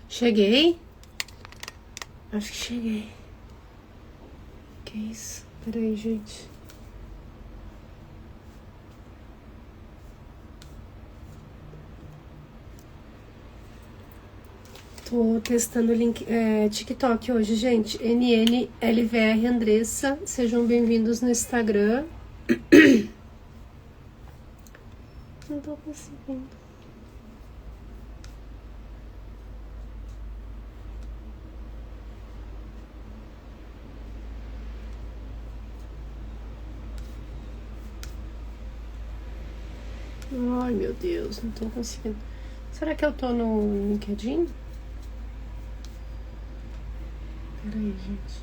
Cheguei? Acho que cheguei. Que isso? Peraí, gente. Tô testando o link, TikTok hoje, gente. NNLVR Andressa. Sejam bem-vindos no Instagram. Não tô conseguindo. Ai, meu Deus, não tô conseguindo. Será que eu tô no LinkedIn? Peraí, gente.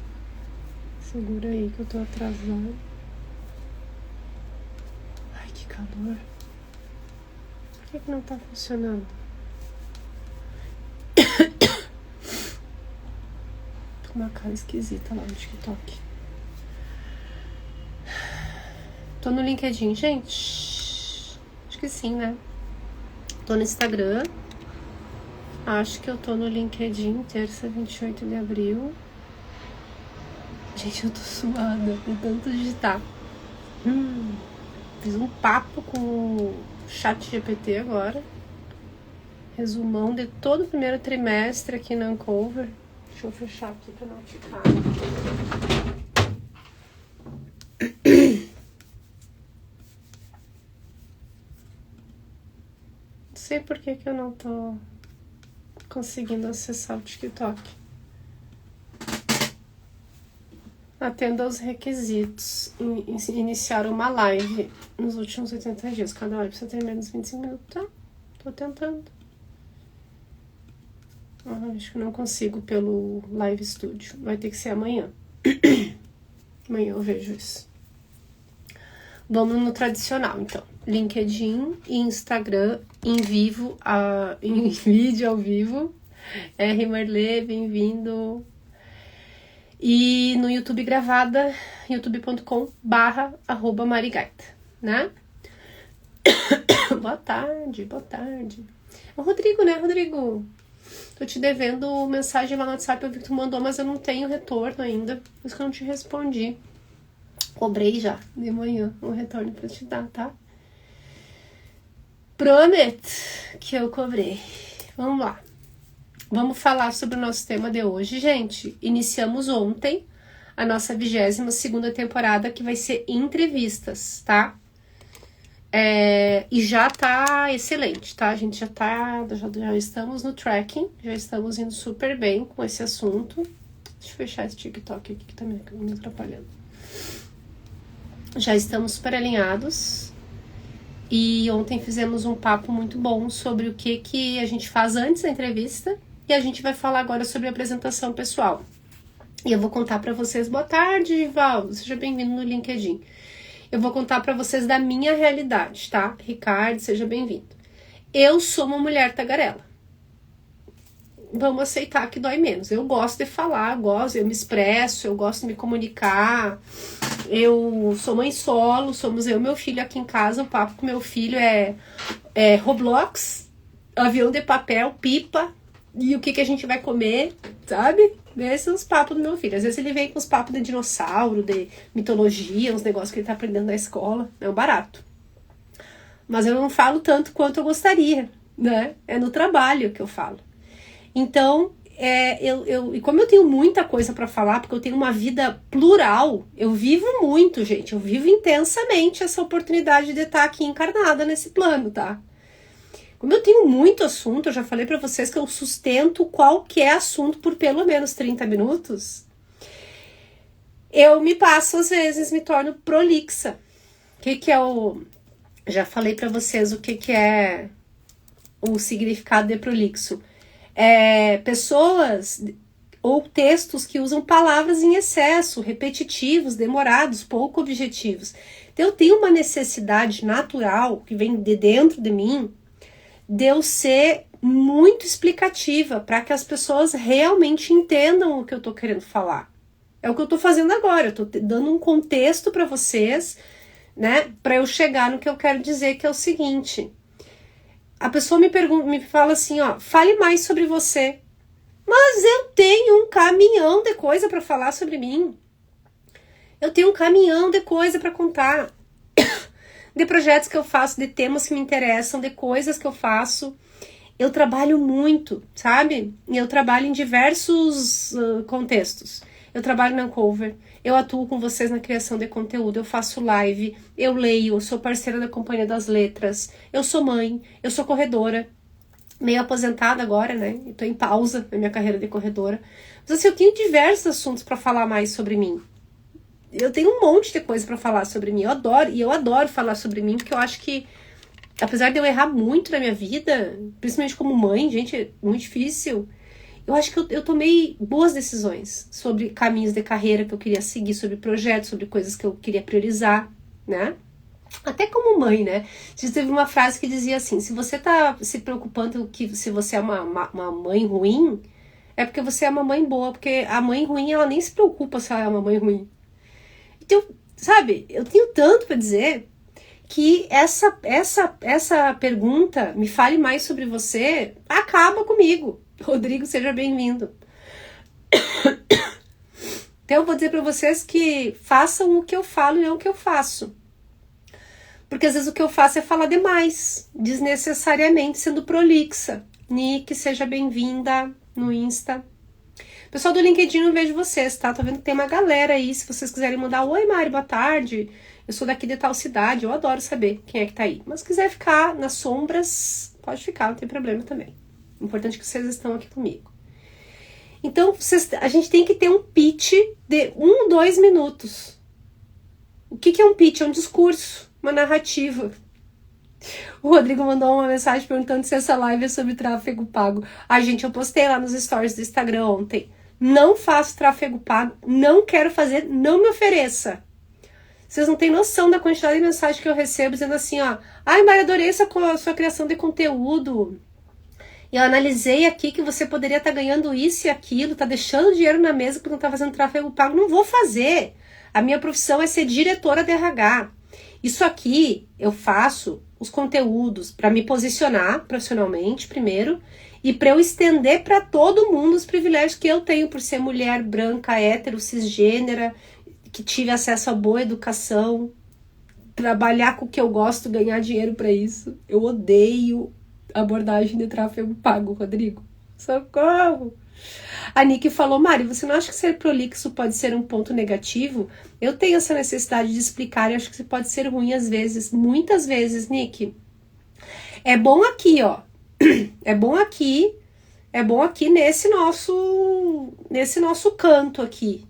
Segura aí que eu tô atrasada. Ai, que calor. Por que não tá funcionando? Tô com uma cara esquisita lá no TikTok. Tô no LinkedIn, gente. Acho que sim, né? Tô no Instagram. Acho que eu tô no LinkedIn, terça, 28 de abril. Gente, eu tô suada de tanto digitar. Fiz um papo com o ChatGPT agora. Resumão de todo o primeiro trimestre aqui na Uncover. Deixa eu fechar aqui pra não ficar. Não sei por que eu não tô conseguindo acessar o TikTok. Atenda aos requisitos. Iniciar uma live nos últimos 80 dias. Cada live precisa ter menos 25 minutos. Tá? Tô tentando. Acho que não consigo pelo Live Studio. Vai ter que ser amanhã. Amanhã eu vejo isso. Vamos no tradicional, então. LinkedIn e Instagram em vivo, em vídeo ao vivo. R. Marlê, bem-vindo. E no YouTube gravada, youtube.com/marigaita, né? Boa tarde. O Rodrigo, né, Rodrigo? Tô te devendo mensagem lá no WhatsApp, eu vi que tu mandou, mas eu não tenho retorno ainda. Por isso que eu não te respondi. Cobrei já, de manhã, um retorno pra te dar, tá? Prometo que eu cobrei. Vamos lá. Vamos falar sobre o nosso tema de hoje, gente. Iniciamos ontem a nossa 22ª temporada, que vai ser entrevistas, tá? E já tá excelente, tá? A gente já estamos no tracking, já estamos indo super bem com esse assunto. Deixa eu fechar esse TikTok aqui que tá me atrapalhando. Já estamos super alinhados. E ontem fizemos um papo muito bom sobre o que a gente faz antes da entrevista. E a gente vai falar agora sobre a apresentação pessoal. E eu vou contar para vocês. Boa tarde, Val. Seja bem-vindo no LinkedIn. Eu vou contar para vocês da minha realidade, tá? Ricardo, seja bem-vindo. Eu sou uma mulher tagarela. Vamos aceitar que dói menos. Eu gosto de falar, eu me expresso, eu gosto de me comunicar. Eu sou mãe solo, somos eu e meu filho aqui em casa. O papo com meu filho é Roblox, avião de papel, pipa e o que a gente vai comer, sabe? Esses são os papos do meu filho. Às vezes ele vem com os papos de dinossauro, de mitologia, uns negócios que ele tá aprendendo na escola. É um barato. Mas eu não falo tanto quanto eu gostaria, né? É no trabalho que eu falo. Então, e como eu tenho muita coisa para falar, porque eu tenho uma vida plural, eu vivo muito, gente. Eu vivo intensamente essa oportunidade de estar aqui encarnada nesse plano, tá? Como eu tenho muito assunto, eu já falei para vocês que eu sustento qualquer assunto por pelo menos 30 minutos. Eu me passo, às vezes, me torno prolixa. O que é o... Já falei para vocês o que é o significado de prolixo. Pessoas ou textos que usam palavras em excesso, repetitivos, demorados, pouco objetivos. Então eu tenho uma necessidade natural que vem de dentro de mim de eu ser muito explicativa para que as pessoas realmente entendam o que eu tô querendo falar. É o que eu tô fazendo agora, eu tô dando um contexto para vocês, né, para eu chegar no que eu quero dizer, que é o seguinte: a pessoa me fala assim, ó, fale mais sobre você. Mas eu tenho um caminhão de coisa para falar sobre mim. Eu tenho um caminhão de coisa para contar. De projetos que eu faço, de temas que me interessam, de coisas que eu faço. Eu trabalho muito, sabe? E eu trabalho em diversos contextos. Eu trabalho na Uncover, eu atuo com vocês na criação de conteúdo, eu faço live, eu leio, eu sou parceira da Companhia das Letras, eu sou mãe, eu sou corredora, meio aposentada agora, né? Eu tô em pausa na minha carreira de corredora. Mas assim, eu tenho diversos assuntos para falar mais sobre mim. Eu tenho um monte de coisa para falar sobre mim. Eu adoro falar sobre mim, porque eu acho que, apesar de eu errar muito na minha vida, principalmente como mãe, gente, é muito difícil. Eu acho que eu tomei boas decisões sobre caminhos de carreira que eu queria seguir, sobre projetos, sobre coisas que eu queria priorizar, né? Até como mãe, né? Teve uma frase que dizia assim: se você tá se preocupando que se você é uma mãe ruim, é porque você é uma mãe boa, porque a mãe ruim, ela nem se preocupa se ela é uma mãe ruim. Então, sabe, eu tenho tanto para dizer que essa pergunta, me fale mais sobre você, acaba comigo. Rodrigo, seja bem-vindo. Então eu vou dizer para vocês que façam o que eu falo e não o que eu faço. Porque às vezes o que eu faço é falar demais, desnecessariamente, sendo prolixa. Nick, seja bem-vinda no Insta. Pessoal do LinkedIn, eu vejo vocês, tá? Tô vendo que tem uma galera aí, se vocês quiserem mandar: oi, Mari, boa tarde. Eu sou daqui de tal cidade, eu adoro saber quem é que tá aí. Mas se quiser ficar nas sombras, pode ficar, não tem problema também. O importante é que vocês estão aqui comigo. Então, a gente tem que ter um pitch de 2 minutos. O que é um pitch? É um discurso, uma narrativa. O Rodrigo mandou uma mensagem perguntando se essa live é sobre tráfego pago. Gente, eu postei lá nos stories do Instagram ontem. Não faço tráfego pago, não quero fazer, não me ofereça. Vocês não têm noção da quantidade de mensagem que eu recebo dizendo assim, ó: ai, Mari, adorei sua criação de conteúdo. E eu analisei aqui que você poderia estar ganhando isso e aquilo, tá deixando dinheiro na mesa porque não tá fazendo tráfego pago. Não vou fazer. A minha profissão é ser diretora de RH. Isso aqui eu faço os conteúdos para me posicionar profissionalmente primeiro e para eu estender para todo mundo os privilégios que eu tenho por ser mulher, branca, hétero, cisgênera, que tive acesso a boa educação, trabalhar com o que eu gosto, ganhar dinheiro para isso. Eu odeio abordagem de tráfego pago, Rodrigo. Socorro! A Nick falou: Mari, você não acha que ser prolixo pode ser um ponto negativo? Eu tenho essa necessidade de explicar e acho que pode ser ruim às vezes, muitas vezes, Nick. É bom aqui, ó. É bom aqui nesse nosso canto aqui.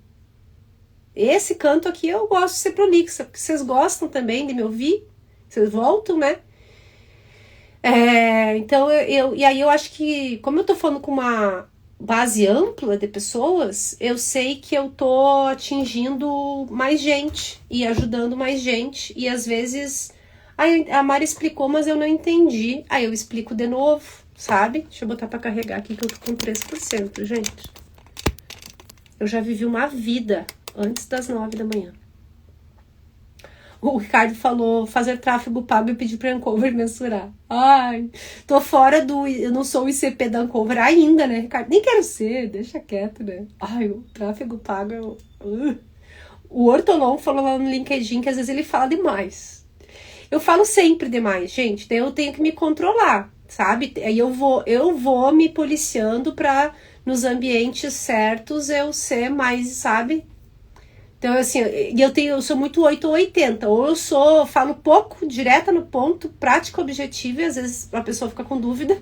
Esse canto aqui eu gosto de ser prolixa, porque vocês gostam também de me ouvir. Vocês voltam, né? Então, e aí eu acho que, como eu tô falando com uma base ampla de pessoas, eu sei que eu tô atingindo mais gente e ajudando mais gente. E às vezes, a Mari explicou, mas eu não entendi. Aí eu explico de novo, sabe? Deixa eu botar pra carregar aqui que eu tô com 3%, gente. Eu já vivi uma vida antes das 9 da manhã. O Ricardo falou: fazer tráfego pago e pedir pra Uncover mensurar. Ai, tô fora eu não sou o ICP da Uncover ainda, né, Ricardo? Nem quero ser, deixa quieto, né? Ai, o tráfego pago... O Ortolon falou lá no LinkedIn que às vezes ele fala demais. Eu falo sempre demais, gente. Daí eu tenho que me controlar, sabe? Aí eu vou me policiando pra, nos ambientes certos, eu ser mais, sabe? Então, assim, eu sou muito 8 ou 80. Ou eu falo pouco, direta no ponto, prática, objetivo, e às vezes a pessoa fica com dúvida.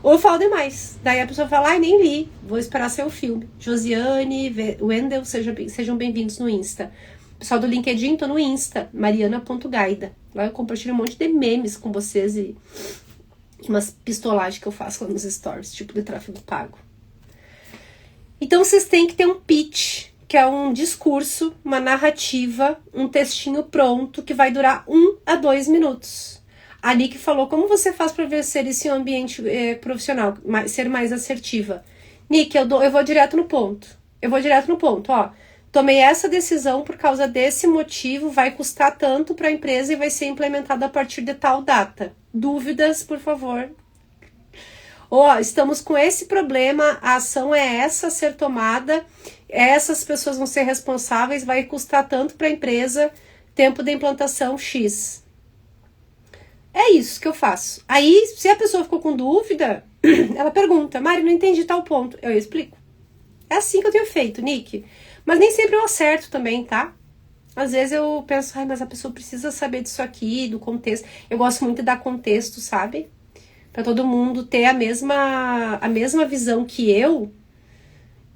Ou eu falo demais. Daí a pessoa fala: ai, nem li, vou esperar ser o filme. Josiane, Wendel, sejam bem-vindos no Insta. Pessoal do LinkedIn, tô no Insta, mariana.gaida. Lá eu compartilho um monte de memes com vocês e umas pistolagens que eu faço lá nos stories, tipo de tráfego pago. Então vocês têm que ter um pitch, que é um discurso, uma narrativa, um textinho pronto que vai durar 1 a 2 minutos. A Nick falou: como você faz para vencer esse ambiente profissional, ser mais assertiva? Nick, eu vou direto no ponto. Ó. Tomei essa decisão por causa desse motivo, vai custar tanto para a empresa e vai ser implementado a partir de tal data. Dúvidas, por favor. Ó, estamos com esse problema, a ação é essa a ser tomada, essas pessoas vão ser responsáveis, vai custar tanto para a empresa, tempo de implantação X. É isso que eu faço. Aí, se a pessoa ficou com dúvida, ela pergunta, Mari, não entendi tal ponto. Eu explico. É assim que eu tenho feito, Nick. Mas nem sempre eu acerto também, tá? Às vezes eu penso, mas a pessoa precisa saber disso aqui, do contexto. Eu gosto muito de dar contexto, sabe? Pra todo mundo ter a mesma visão que eu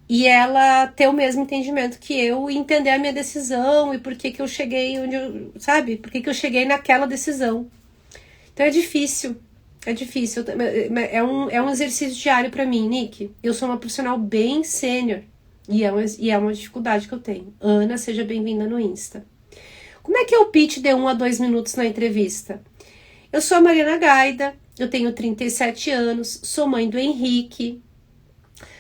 e ela ter o mesmo entendimento que eu e entender a minha decisão e por que eu cheguei onde eu, sabe? Por que eu cheguei naquela decisão. Então é difícil. É um exercício diário pra mim, Nick. Eu sou uma profissional bem sênior. E é uma dificuldade que eu tenho. Ana, seja bem-vinda no Insta. Como é que é o pitch de 1 a 2 minutos na entrevista? Eu sou a Mariana Gaida, eu tenho 37 anos, sou mãe do Henrique,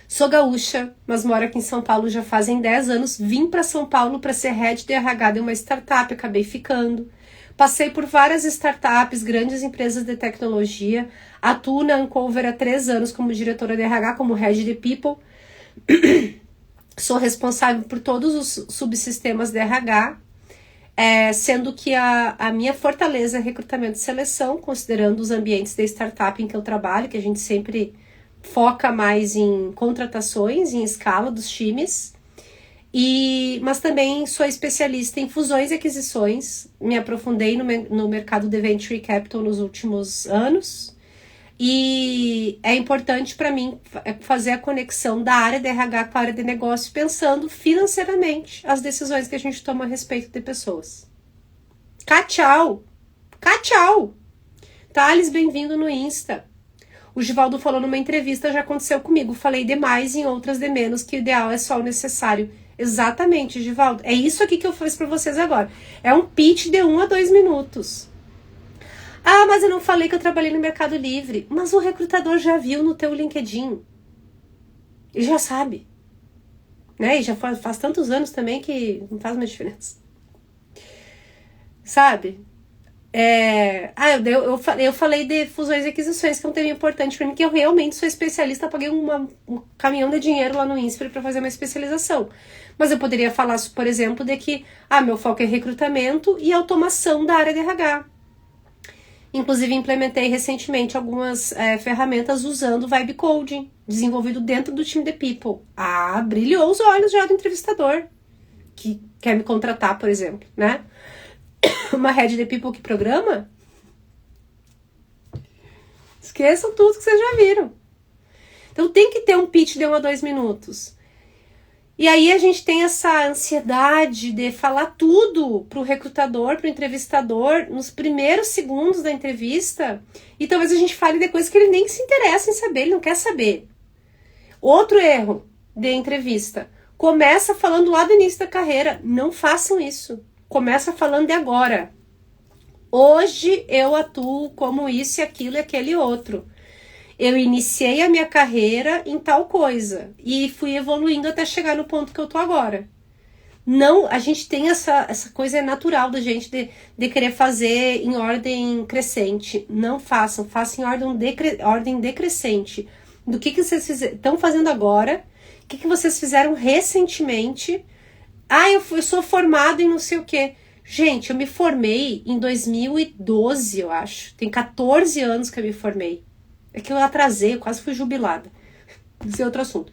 sou gaúcha, mas moro aqui em São Paulo já fazem 10 anos. Vim para São Paulo para ser head de RH de uma startup, acabei ficando. Passei por várias startups, grandes empresas de tecnologia. Atuo na Uncover há 3 anos como diretora de RH, como head de people. Sou responsável por todos os subsistemas de RH, sendo que a minha fortaleza é recrutamento e seleção, considerando os ambientes de startup em que eu trabalho, que a gente sempre foca mais em contratações, em escala dos times. Mas também sou especialista em fusões e aquisições, me aprofundei no mercado de Venture Capital nos últimos anos. E é importante para mim fazer a conexão da área de RH com a área de negócio, pensando financeiramente as decisões que a gente toma a respeito de pessoas. Tchau! Thales, bem-vindo no Insta. O Givaldo falou numa entrevista, já aconteceu comigo. Falei demais, em outras de menos, que o ideal é só o necessário. Exatamente, Givaldo. É isso aqui que eu fiz para vocês agora. É um pitch de 1 a 2 minutos. Ah, mas eu não falei que eu trabalhei no Mercado Livre. Mas o recrutador já viu no teu LinkedIn. Ele já sabe. Né? E já faz tantos anos também que não faz uma diferença. Sabe? Eu falei de fusões e aquisições, que é um tema importante para mim, que eu realmente sou especialista. Paguei um caminhão de dinheiro lá no INSPER para fazer uma especialização. Mas eu poderia falar, por exemplo, de que meu foco é recrutamento e automação da área de RH. Inclusive, implementei recentemente algumas ferramentas usando Vibe Coding, desenvolvido dentro do time de People. Brilhou os olhos já do entrevistador, que quer me contratar, por exemplo, né? Uma head de People que programa? Esqueçam tudo que vocês já viram. Então, tem que ter um pitch de 1 a 2 minutos. E aí a gente tem essa ansiedade de falar tudo pro recrutador, pro entrevistador, nos primeiros segundos da entrevista, e talvez a gente fale de coisas que ele nem se interessa em saber, ele não quer saber. Outro erro de entrevista. Começa falando lá do início da carreira. Não façam isso. Começa falando de agora. Hoje eu atuo como isso e aquilo e aquele outro. Eu iniciei a minha carreira em tal coisa e fui evoluindo até chegar no ponto que eu tô agora. Não, a gente tem essa coisa natural da gente de querer fazer em ordem crescente. Não façam em ordem decrescente. Do que vocês estão fazendo agora, o que vocês fizeram recentemente. Eu sou formado em não sei o quê. Gente, eu me formei em 2012, eu acho. Tem 14 anos que eu me formei. É que eu atrasei, eu quase fui jubilada. Esse é outro assunto.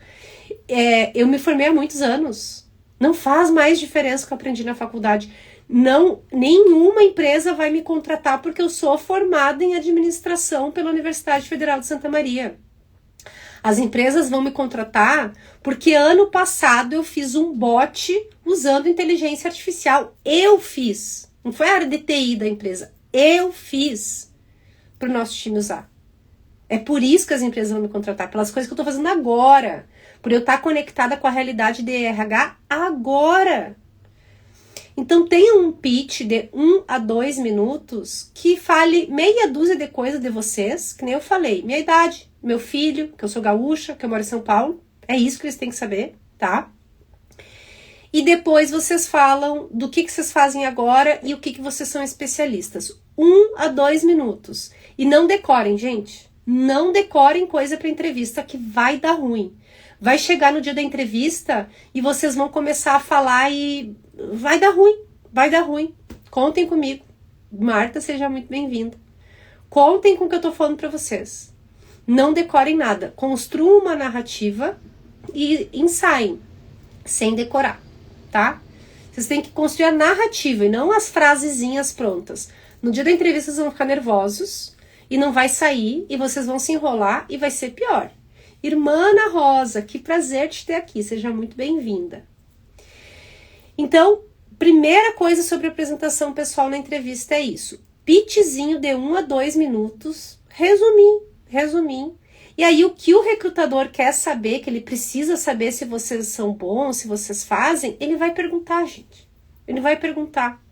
Eu me formei há muitos anos. Não faz mais diferença o que eu aprendi na faculdade. Nenhuma empresa vai me contratar porque eu sou formada em administração pela Universidade Federal de Santa Maria. As empresas vão me contratar porque ano passado eu fiz um bot usando inteligência artificial. Eu fiz. Não foi a área de TI da empresa. Eu fiz para o nosso time usar. É por isso que as empresas vão me contratar, pelas coisas que eu estou fazendo agora. Por eu estar conectada com a realidade de RH agora. Então tenha um pitch de 1 a 2 minutos que fale meia dúzia de coisas de vocês, que nem eu falei. Minha idade, meu filho, que eu sou gaúcha, que eu moro em São Paulo. É isso que eles têm que saber, tá? E depois vocês falam do que vocês fazem agora e o que vocês são especialistas. 1 a 2 minutos. E não decorem, gente. Não decorem coisa para entrevista que vai dar ruim. Vai chegar no dia da entrevista e vocês vão começar a falar e vai dar ruim, vai dar ruim. Contem comigo. Marta, seja muito bem-vinda. Contem com o que eu tô falando para vocês. Não decorem nada. Construam uma narrativa e ensaiem, sem decorar, tá? Vocês têm que construir a narrativa e não as frasezinhas prontas. No dia da entrevista vocês vão ficar nervosos e não vai sair e vocês vão se enrolar e vai ser pior. Irmã Ana Rosa, que prazer te ter aqui, seja muito bem-vinda. Então, primeira coisa sobre apresentação pessoal na entrevista é isso. Pitchzinho de 1 a 2 minutos, resumir. E aí o que o recrutador quer saber, que ele precisa saber se vocês são bons, se vocês fazem, ele vai perguntar, gente. Ele vai perguntar.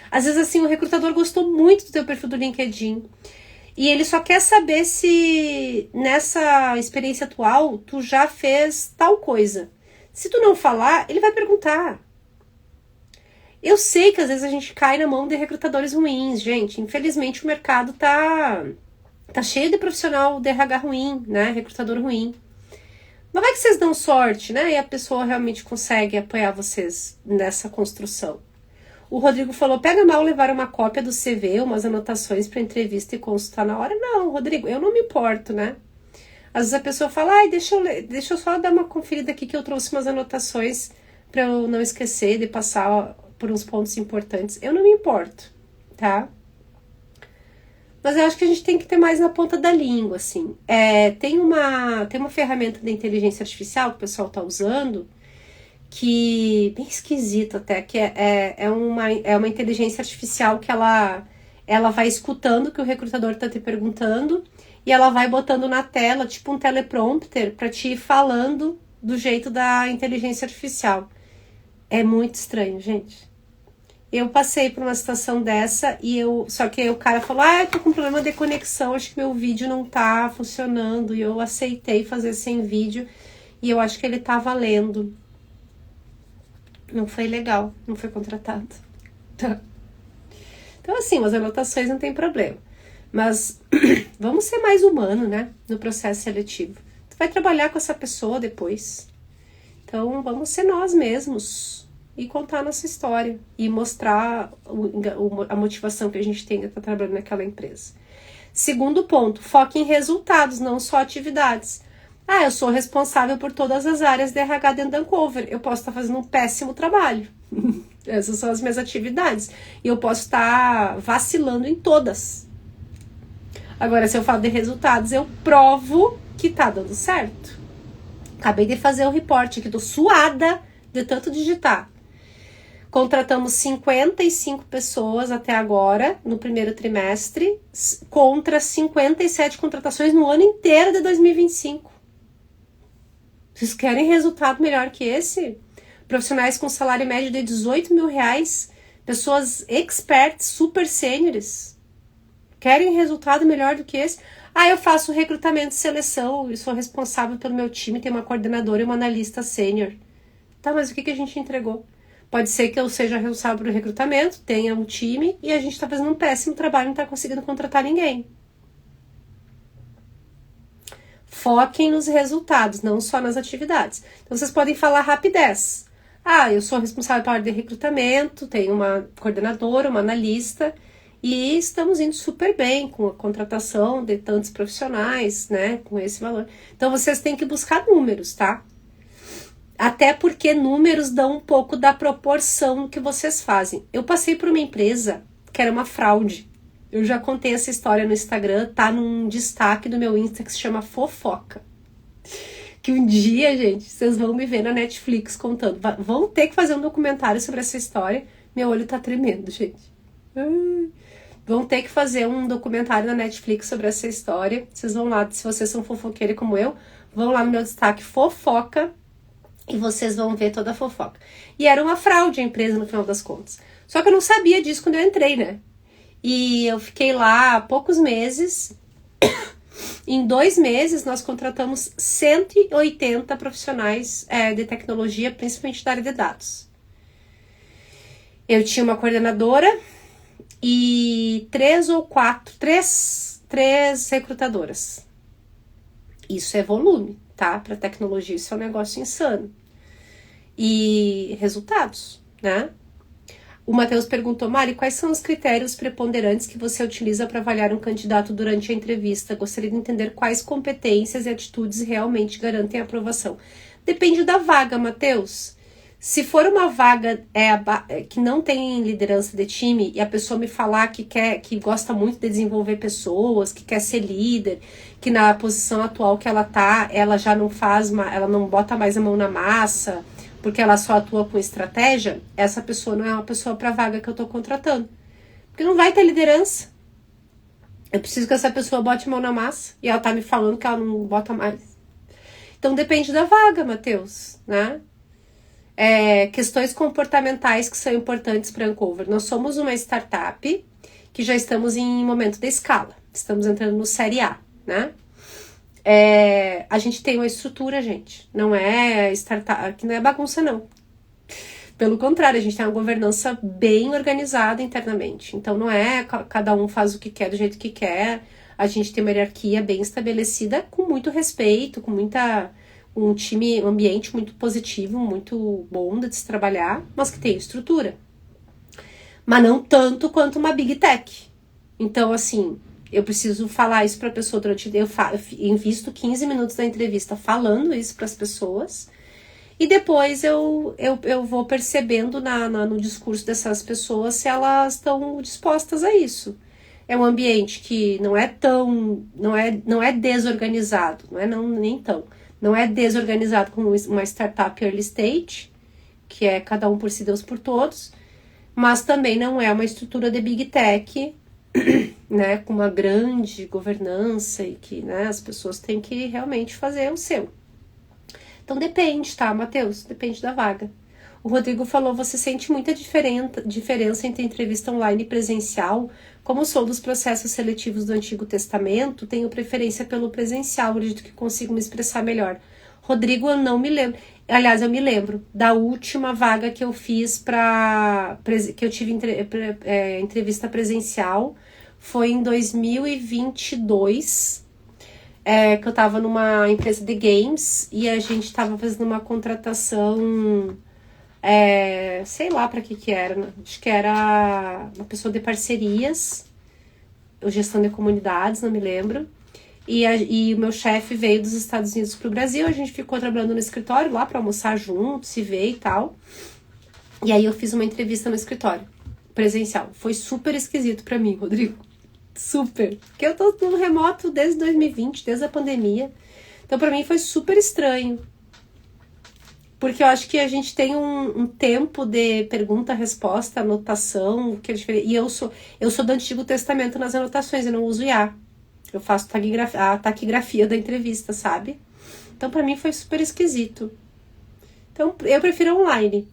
Às vezes assim, o recrutador gostou muito do teu perfil do LinkedIn e ele só quer saber se nessa experiência atual tu já fez tal coisa. Se tu não falar, ele vai perguntar. Eu sei que às vezes a gente cai na mão de recrutadores ruins, gente. Infelizmente o mercado tá cheio de profissional de RH ruim, né? Recrutador ruim. Mas vai que vocês dão sorte, né? E a pessoa realmente consegue apoiar vocês nessa construção. O Rodrigo falou, pega mal levar uma cópia do CV, umas anotações para entrevista e consultar na hora. Não, Rodrigo, eu não me importo, né? Às vezes a pessoa fala, ai, deixa eu só dar uma conferida aqui que eu trouxe umas anotações para eu não esquecer de passar por uns pontos importantes. Eu não me importo, tá? Mas eu acho que a gente tem que ter mais na ponta da língua, assim. Tem uma ferramenta da inteligência artificial que o pessoal tá usando, que bem esquisito até, que é uma inteligência artificial que ela vai escutando o que o recrutador tá te perguntando e ela vai botando na tela, tipo um teleprompter, para te ir falando do jeito da inteligência artificial. É muito estranho, gente. Eu passei por uma situação dessa só que o cara falou, eu tô com problema de conexão, acho que meu vídeo não tá funcionando, e eu aceitei fazer sem vídeo, e eu acho que ele tá valendo. Não foi legal, não foi contratado. Então assim, as anotações não tem problema, mas vamos ser mais humano, né, no processo seletivo. Tu vai trabalhar com essa pessoa depois, então vamos ser nós mesmos e contar a nossa história e mostrar a motivação que a gente tem de estar trabalhando naquela empresa. Segundo ponto, foque em resultados, não só atividades. Eu sou responsável por todas as áreas de RH dentro da Ancover. Eu posso estar fazendo um péssimo trabalho. Essas são as minhas atividades. E eu posso estar vacilando em todas. Agora, se eu falo de resultados, eu provo que tá dando certo. Acabei de fazer o report aqui, tô suada de tanto digitar. Contratamos 55 pessoas até agora, no primeiro trimestre, contra 57 contratações no ano inteiro de 2025. Vocês querem resultado melhor que esse? Profissionais com salário médio de R$18 mil, pessoas experts, super sêniores. Querem resultado melhor do que esse? Eu faço recrutamento e seleção, eu sou responsável pelo meu time, tem uma coordenadora e uma analista sênior. Tá, mas o que a gente entregou? Pode ser que eu seja responsável pelo recrutamento, tenha um time e a gente está fazendo um péssimo trabalho e não está conseguindo contratar ninguém. Foquem nos resultados, não só nas atividades. Então, vocês podem falar rapidez. Eu sou responsável pela área de recrutamento, tenho uma coordenadora, uma analista e estamos indo super bem com a contratação de tantos profissionais, né, com esse valor. Então, vocês têm que buscar números, tá? Até porque números dão um pouco da proporção que vocês fazem. Eu passei por uma empresa que era uma fraude. Eu já contei essa história no Instagram, tá num destaque do meu Insta que se chama Fofoca. Que um dia, gente, vocês vão me ver na Netflix contando. Vão ter que fazer um documentário sobre essa história. Meu olho tá tremendo, gente. Vão ter que fazer um documentário na Netflix sobre essa história. Vocês vão lá, se vocês são fofoqueiros como eu, vão lá no meu destaque Fofoca. E vocês vão ver toda a fofoca. E era uma fraude a empresa no final das contas. Só que eu não sabia disso quando eu entrei, né? E eu fiquei lá há poucos meses. Em 2 meses, nós contratamos 180 profissionais de tecnologia, principalmente da área de dados. Eu tinha uma coordenadora e 3 recrutadoras. Isso é volume, tá? Para tecnologia isso é um negócio insano. E resultados, né? O Matheus perguntou, Mari, quais são os critérios preponderantes que você utiliza para avaliar um candidato durante a entrevista? Gostaria de entender quais competências e atitudes realmente garantem a aprovação. Depende da vaga, Matheus. Se for uma vaga que não tem liderança de time e a pessoa me falar que gosta muito de desenvolver pessoas, que quer ser líder, que na posição atual que ela tá, ela já não faz, ela não bota mais a mão na massa, porque ela só atua com estratégia, essa pessoa não é uma pessoa para a vaga que eu tô contratando. Porque não vai ter liderança. Eu preciso que essa pessoa bote a mão na massa e ela tá me falando que ela não bota mais. Então depende da vaga, Matheus, né? Questões comportamentais que são importantes para a Ancover. Nós somos uma startup que já estamos em momento de escala. Estamos entrando no Série A, né? A gente tem uma estrutura, gente. Não é startup, que não é bagunça, não. Pelo contrário, a gente tem uma governança bem organizada internamente. Então não é cada um faz o que quer do jeito que quer. A gente tem uma hierarquia bem estabelecida, com muito respeito, com um time, um ambiente muito positivo, muito bom de se trabalhar, mas que tem estrutura. Mas não tanto quanto uma Big Tech. Então, assim, eu preciso falar isso para a pessoa durante... Eu invisto 15 minutos da entrevista falando isso para as pessoas e depois eu vou percebendo no discurso dessas pessoas se elas estão dispostas a isso. É um ambiente que não é desorganizado, não é desorganizado como uma startup early stage, que é cada um por si, Deus por todos, mas também não é uma estrutura de Big Tech, né, com uma grande governança e que, né, as pessoas têm que realmente fazer o seu. Então depende, tá, Matheus? Depende da vaga. O Rodrigo falou, você sente muita diferença entre entrevista online e presencial? Como sou dos processos seletivos do Antigo Testamento, tenho preferência pelo presencial, acredito que consigo me expressar melhor. Rodrigo, eu não me lembro. Aliás, eu me lembro da última vaga que eu fiz que eu tive entrevista presencial, foi em 2022, que eu tava numa empresa de games e a gente tava fazendo uma contratação, sei lá pra que era, né? Acho que era uma pessoa de parcerias, ou gestão de comunidades, não me lembro. E o meu chefe veio dos Estados Unidos pro Brasil, a gente ficou trabalhando no escritório lá pra almoçar junto, se ver e tal. E aí eu fiz uma entrevista no escritório, presencial. Foi super esquisito pra mim, Rodrigo. Super. Porque eu tô no remoto desde 2020, desde a pandemia. Então pra mim foi super estranho. Porque eu acho que a gente tem um tempo de pergunta-resposta, anotação, que é diferente. E eu sou do Antigo Testamento nas anotações, eu não uso IA. Eu faço a taquigrafia da entrevista, sabe? Então, pra mim, foi super esquisito. Então, eu prefiro online.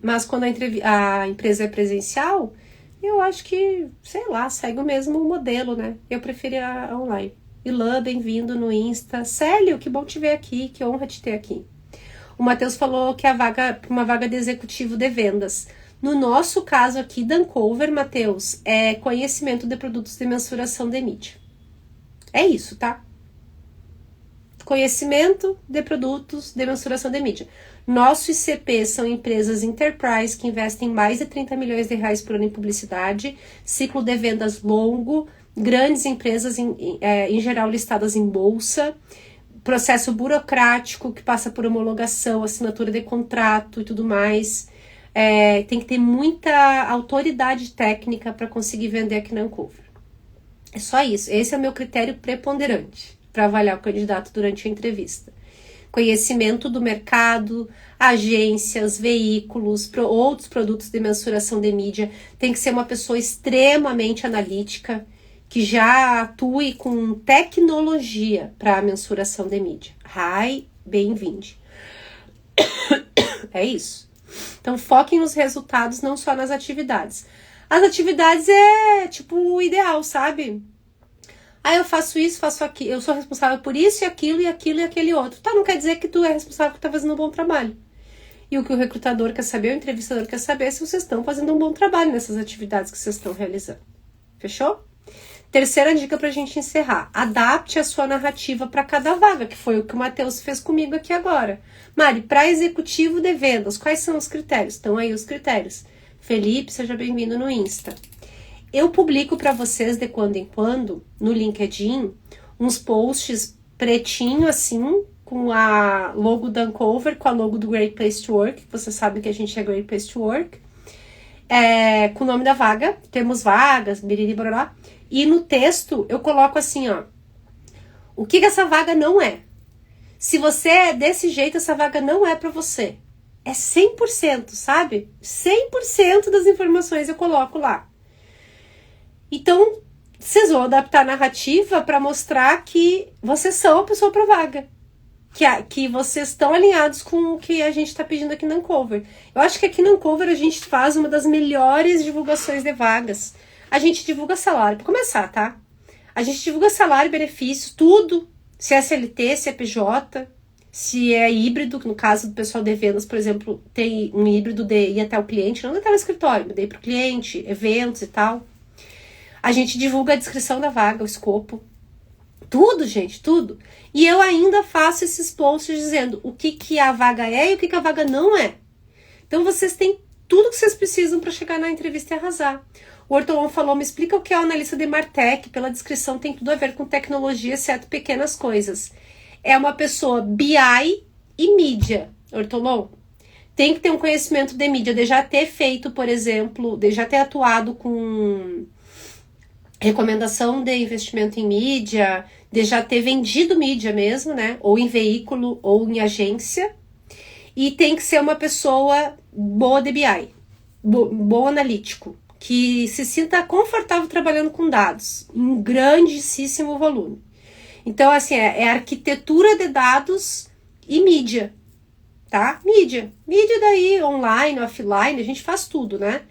Mas quando a empresa é presencial, eu acho que, sei lá, segue o mesmo modelo, né? Eu prefiro a online. Ilan, bem-vindo no Insta. Célio, que bom te ver aqui, que honra te ter aqui. O Matheus falou que uma vaga de executivo de vendas. No nosso caso aqui, da Ancover, Matheus, é conhecimento de produtos de mensuração de mídia. É isso, tá? Conhecimento de produtos de mensuração de mídia. Nosso ICP são empresas enterprise que investem mais de 30 milhões de reais por ano em publicidade, ciclo de vendas longo, grandes empresas em geral listadas em bolsa, processo burocrático que passa por homologação, assinatura de contrato e tudo mais. Tem que ter muita autoridade técnica para conseguir vender aqui na Ancover. É só isso. Esse é o meu critério preponderante para avaliar o candidato durante a entrevista. Conhecimento do mercado, agências, veículos, outros produtos de mensuração de mídia. Tem que ser uma pessoa extremamente analítica, que já atue com tecnologia para a mensuração de mídia. Bem-vindo. É isso. Então, foquem nos resultados, não só nas atividades. As atividades é, tipo, o ideal, sabe? Eu faço isso, faço aquilo, eu sou responsável por isso e aquilo e aquilo e aquele outro. Tá, não quer dizer que tu é responsável por estar fazendo um bom trabalho. E o que o recrutador quer saber, o entrevistador quer saber, é se vocês estão fazendo um bom trabalho nessas atividades que vocês estão realizando. Fechou? Terceira dica pra gente encerrar. Adapte a sua narrativa para cada vaga, que foi o que o Matheus fez comigo aqui agora. Mari, para executivo de vendas, quais são os critérios? Estão aí os critérios. Felipe, seja bem-vindo no Insta. Eu publico para vocês de quando em quando, no LinkedIn, uns posts pretinho assim, com a logo da Uncover, com a logo do Great Place to Work, que você sabe que a gente é Great Place to Work, com o nome da vaga, temos vagas, biriri, bororá, e no texto eu coloco assim, ó, o que essa vaga não é. Se você é desse jeito, essa vaga não é para você. É 100%, sabe? 100% das informações eu coloco lá. Então, vocês vão adaptar a narrativa para mostrar que vocês são a pessoa para vaga. Que vocês estão alinhados com o que a gente está pedindo aqui na Uncover. Eu acho que aqui na Uncover a gente faz uma das melhores divulgações de vagas. A gente divulga salário, para começar, tá? A gente divulga salário, benefícios, tudo. Se é CLT, se é PJ, se é híbrido, no caso do pessoal de vendas, por exemplo, tem um híbrido de ir até o cliente, não até o escritório, mas ir para o cliente, eventos e tal. A gente divulga a descrição da vaga, o escopo. Tudo, gente, tudo. E eu ainda faço esses posts dizendo o que a vaga é e o que a vaga não é. Então, vocês têm tudo que vocês precisam para chegar na entrevista e arrasar. O Ortolão falou, me explica o que é o analista de Martech. Pela descrição tem tudo a ver com tecnologia, exceto pequenas coisas. É uma pessoa BI e mídia, Ortolão. Tem que ter um conhecimento de mídia, de já ter feito, por exemplo, de já ter atuado com recomendação de investimento em mídia, de já ter vendido mídia mesmo, né? Ou em veículo, ou em agência. E tem que ser uma pessoa boa de BI, bom analítico, que se sinta confortável trabalhando com dados, em grandíssimo volume. Então, assim, é arquitetura de dados e mídia, tá? Mídia daí, online, offline, a gente faz tudo, né?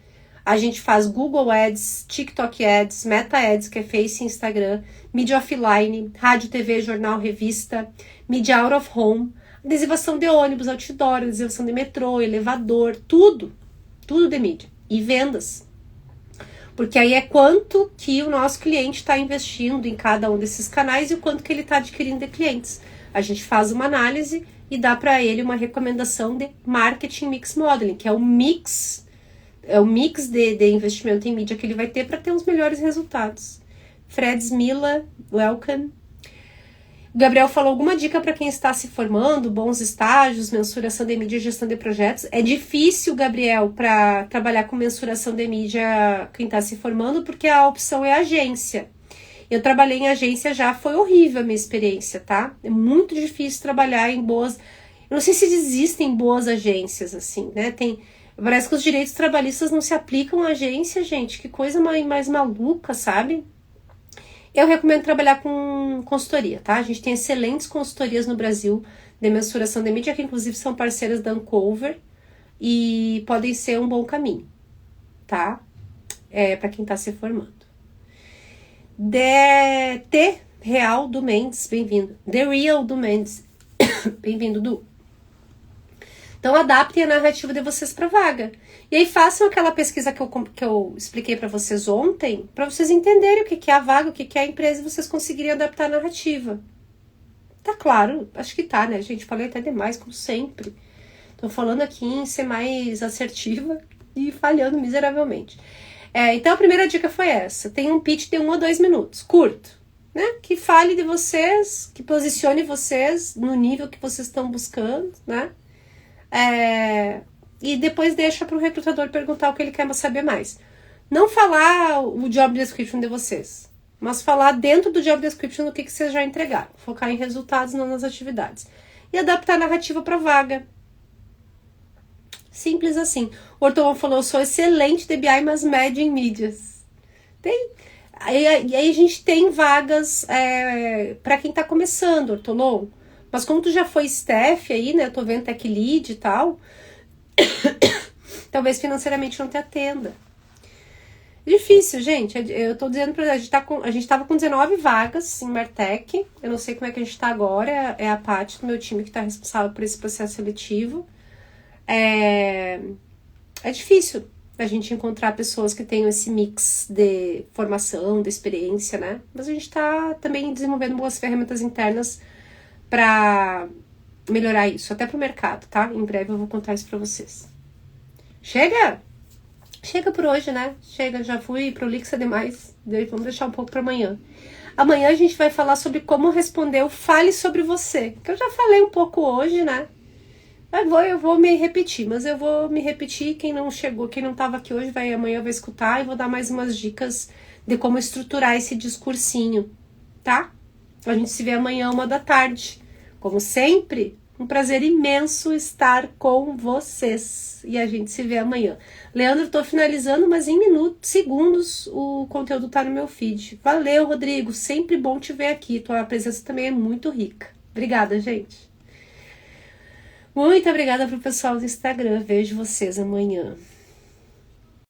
A gente faz Google Ads, TikTok Ads, Meta Ads, que é Face e Instagram, mídia offline, rádio, TV, jornal, revista, mídia out of home, adesivação de ônibus, outdoor, adesivação de metrô, elevador, tudo de mídia. E vendas. Porque aí é quanto que o nosso cliente está investindo em cada um desses canais e o quanto que ele está adquirindo de clientes. A gente faz uma análise e dá para ele uma recomendação de Marketing Mix Modeling, que é o mix de investimento em mídia que ele vai ter para ter os melhores resultados. Fred Smila, welcome. O Gabriel falou alguma dica para quem está se formando, bons estágios, mensuração de mídia e gestão de projetos. É difícil, Gabriel, para trabalhar com mensuração de mídia quem está se formando, porque a opção é agência. Eu trabalhei em agência já, foi horrível a minha experiência, tá? É muito difícil trabalhar em boas... Eu não sei se existem boas agências, assim, né? Parece que os direitos trabalhistas não se aplicam à agência, gente. Que coisa mais maluca, sabe? Eu recomendo trabalhar com consultoria, tá? A gente tem excelentes consultorias no Brasil de mensuração de mídia, que inclusive são parceiras da Uncover e podem ser um bom caminho, tá? Para quem tá se formando. T Real do Mendes, bem-vindo. The Real do Mendes, bem-vindo, Du. Então, adaptem a narrativa de vocês para vaga. E aí, façam aquela pesquisa que eu expliquei para vocês ontem, para vocês entenderem o que é a vaga, o que é a empresa, e vocês conseguirem adaptar a narrativa. Tá claro? Acho que tá, né, gente? Falei até demais, como sempre. Tô falando aqui em ser mais assertiva e falhando miseravelmente. Então, a primeira dica foi essa. Tem um pitch de 1 a 2 minutos, curto, né? Que fale de vocês, que posicione vocês no nível que vocês estão buscando, né? E depois deixa para o recrutador perguntar o que ele quer saber mais. Não falar o job description de vocês, mas falar dentro do job description o que vocês já entregaram. Focar em resultados, não nas atividades. E adaptar a narrativa para vaga. Simples assim. O Ortolão falou, eu sou excelente de BI, mas média em mídias. E aí a gente tem vagas para quem está começando, Ortolão. Mas como tu já foi staff aí, né? Eu tô vendo tech lead e tal. Talvez financeiramente não te atenda. Difícil, gente. Eu tô dizendo pra a gente tava com 19 vagas em Martech. Eu não sei como é que a gente tá agora. É a Paty do meu time que tá responsável por esse processo seletivo. É difícil. a gente encontrar pessoas que tenham esse mix de formação, de experiência, né? Mas a gente tá também desenvolvendo boas ferramentas internas para melhorar isso, até pro mercado, tá? Em breve eu vou contar isso pra vocês. Chega! Chega por hoje, né? Chega, já fui prolixa demais. Vamos deixar um pouco para amanhã. Amanhã a gente vai falar sobre como responder o Fale Sobre Você, que eu já falei um pouco hoje, né? Eu vou me repetir, mas eu vou me repetir. Quem não chegou, quem não estava aqui hoje, amanhã vai escutar e vou dar mais umas dicas de como estruturar esse discursinho, tá? A gente se vê amanhã, 1h da tarde. Como sempre, um prazer imenso estar com vocês. E a gente se vê amanhã. Leandro, tô finalizando, mas em segundos o conteúdo tá no meu feed. Valeu, Rodrigo. Sempre bom te ver aqui. Tua presença também é muito rica. Obrigada, gente. Muito obrigada pro pessoal do Instagram. Vejo vocês amanhã.